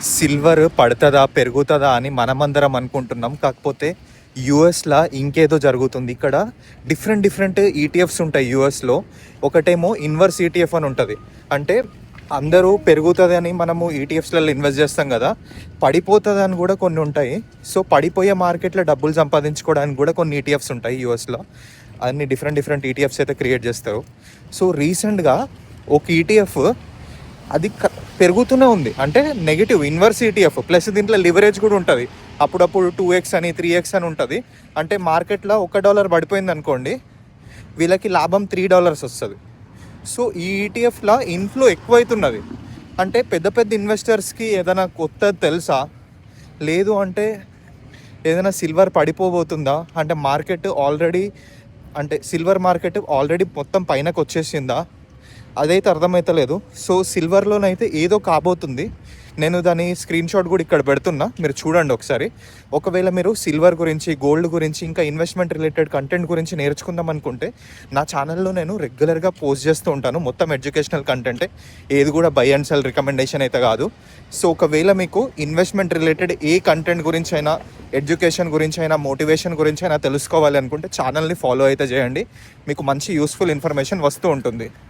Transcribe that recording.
Silver పడుతుందా పెరుగుతుందా అని మనమందరం అనుకుంటున్నాం. కాకపోతే యూఎస్లో ఇంకేదో జరుగుతుంది. ఇక్కడ డిఫరెంట్ ఈటీఎఫ్స్ ఉంటాయి యూఎస్లో. ఒకటేమో ఇన్వర్స్ ఈటీఎఫ్ అని ఉంటుంది. అంటే అందరూ పెరుగుతుంది అని మనము ఈటీఎఫ్స్లలో ఇన్వెస్ట్ చేస్తాం కదా, పడిపోతుంది అని కూడా కొన్ని ఉంటాయి. సో పడిపోయే మార్కెట్లో డబ్బులు సంపాదించుకోవడానికి కూడా కొన్ని ఈటీఎఫ్స్ ఉంటాయి యూఎస్లో. అన్ని డిఫరెంట్ ఈటీఎఫ్స్ అయితే క్రియేట్ చేస్తారు. సో రీసెంట్గా ఒక ఈటీఎఫ్ అది పెరుగుతూనే ఉంది. అంటే నెగిటివ్ ఇన్వర్స్ ఈటీఎఫ్ ప్లస్ దీంట్లో లివరేజ్ కూడా ఉంటుంది. అప్పుడప్పుడు 2x అని 3x అని ఉంటుంది. అంటే మార్కెట్లో $1 పడిపోయింది అనుకోండి, వీళ్ళకి లాభం $3 వస్తుంది. సో ఈ ఈటీఎఫ్లో ఇన్ఫ్లో ఎక్కువైతున్నది. అంటే పెద్ద ఇన్వెస్టర్స్కి ఏదైనా కొత్తది తెలుసా, లేదు అంటే ఏదైనా సిల్వర్ పడిపోబోతుందా, అంటే మార్కెట్ ఆల్రెడీ అంటే సిల్వర్ మార్కెట్ ఆల్రెడీ మొత్తం పైనకు వచ్చేసిందా, అదైతే అర్థమవుతలేదు. సో సిల్వర్లోనైతే ఏదో కాబోతుంది. నేను దాని స్క్రీన్ షాట్ కూడా ఇక్కడ పెడుతున్నా, మీరు చూడండి ఒకసారి. ఒకవేళ మీరు సిల్వర్ గురించి, గోల్డ్ గురించి, ఇంకా ఇన్వెస్ట్మెంట్ రిలేటెడ్ కంటెంట్ గురించి నేర్చుకుందాం అనుకుంటే నా ఛానల్లో నేను రెగ్యులర్గా పోస్ట్ చేస్తూ ఉంటాను. మొత్తం ఎడ్యుకేషనల్ కంటెంటే, ఏది కూడా బై అండ్ సెల్ రికమెండేషన్ అయితే కాదు. సో ఒకవేళ మీకు ఇన్వెస్ట్మెంట్ రిలేటెడ్ ఏ కంటెంట్ గురించి అయినా, ఎడ్యుకేషన్ గురించి అయినా, మోటివేషన్ గురించి అయినా తెలుసుకోవాలి అనుకుంటే ఛానల్ని ఫాలో అయితే చేయండి. మీకు మంచి యూస్ఫుల్ ఇన్ఫర్మేషన్ వస్తూ ఉంటుంది.